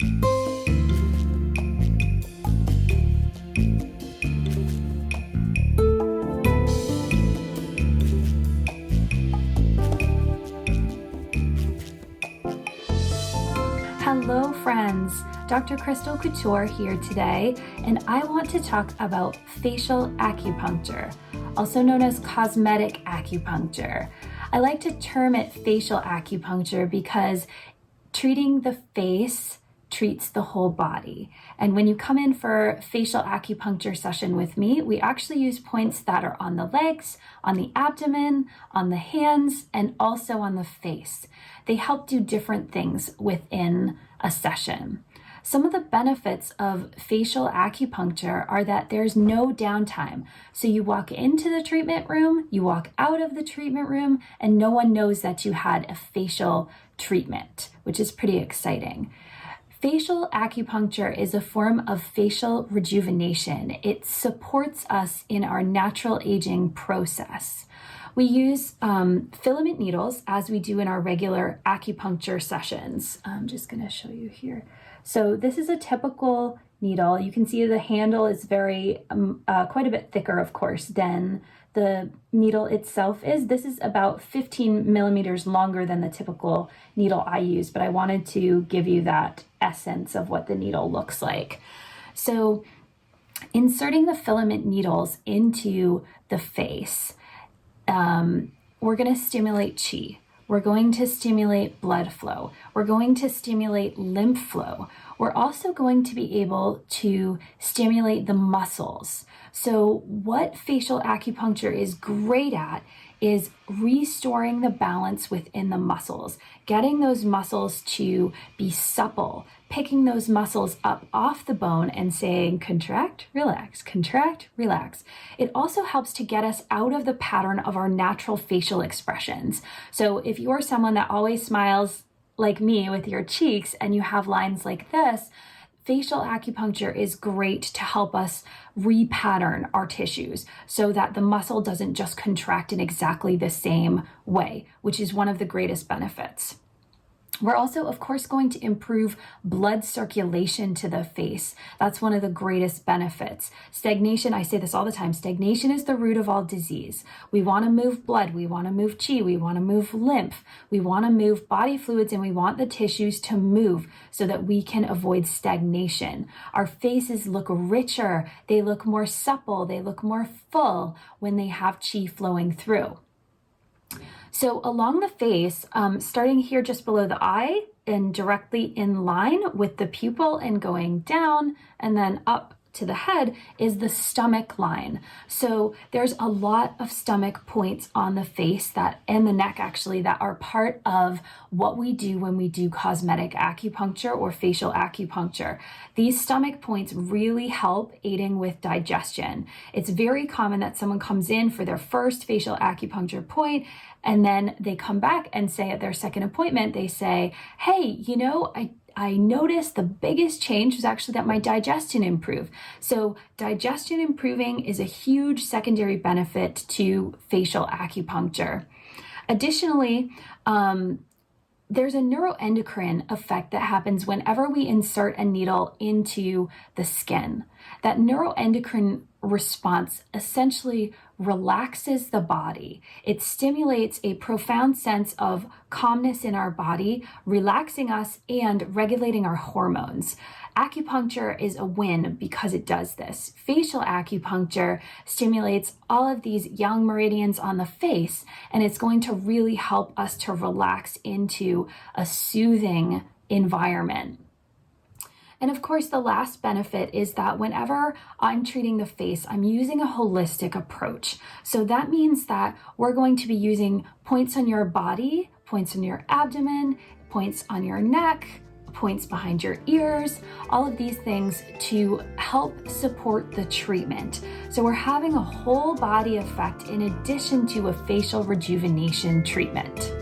Hello friends, Dr. Krystal Couture here today, and I want to talk about facial acupuncture, also known as cosmetic acupuncture. I like to term it facial acupuncture because treating the face treats the whole body. And when you come in for facial acupuncture session with me, we actually use points that are on the legs, on the abdomen, on the hands, and also on the face. They help do different things within a session. Some of the benefits of facial acupuncture are that there's no downtime. So you walk into the treatment room, you walk out of the treatment room, and no one knows that you had a facial treatment, which is pretty exciting. Facial acupuncture is a form of facial rejuvenation. It supports us in our natural aging process. We use filament needles as we do in our regular acupuncture sessions. I'm just going to show you here. So this is a typical needle. You can see the handle is very, quite a bit thicker, of course, than the needle itself is. This is about 15 millimeters longer than the typical needle I use, but I wanted to give you that essence of what the needle looks like. So inserting the filament needles into the face, we're going to stimulate qi. We're going to stimulate blood flow. We're going to stimulate lymph flow. We're also going to be able to stimulate the muscles. So what facial acupuncture is great at is restoring the balance within the muscles, getting those muscles to be supple, picking those muscles up off the bone and saying, contract, relax, contract, relax. It also helps to get us out of the pattern of our natural facial expressions. So if you're someone that always smiles like me with your cheeks and you have lines like this, facial acupuncture is great to help us repattern our tissues so that the muscle doesn't just contract in exactly the same way, which is one of the greatest benefits. We're also, of course, going to improve blood circulation to the face. That's one of the greatest benefits. Stagnation, I say this all the time, stagnation is the root of all disease. We want to move blood, we want to move qi, we want to move lymph, we want to move body fluids, and we want the tissues to move so that we can avoid stagnation. Our faces look richer, they look more supple, they look more full when they have qi flowing through. So along the face, starting here just below the eye and directly in line with the pupil and going down and then up to the head is the stomach line. So there's a lot of stomach points on the face and the neck actually that are part of what we do when we do cosmetic acupuncture or facial acupuncture. These stomach points really help aiding with digestion. It's very common that someone comes in for their first facial acupuncture point and then they come back and say at their second appointment, they say, hey, I noticed the biggest change was actually that my digestion improved. So digestion improving is a huge secondary benefit to facial acupuncture. Additionally, there's a neuroendocrine effect that happens whenever we insert a needle into the skin. That neuroendocrine response essentially relaxes the body. It stimulates a profound sense of calmness in our body, relaxing us and regulating our hormones. Acupuncture is a win because it does this. Facial acupuncture stimulates all of these young meridians on the face, and it's going to really help us to relax into a soothing environment. And of course, the last benefit is that whenever I'm treating the face, I'm using a holistic approach. So that means that we're going to be using points on your body, points on your abdomen, points on your neck, points behind your ears, all of these things to help support the treatment. So we're having a whole body effect in addition to a facial rejuvenation treatment.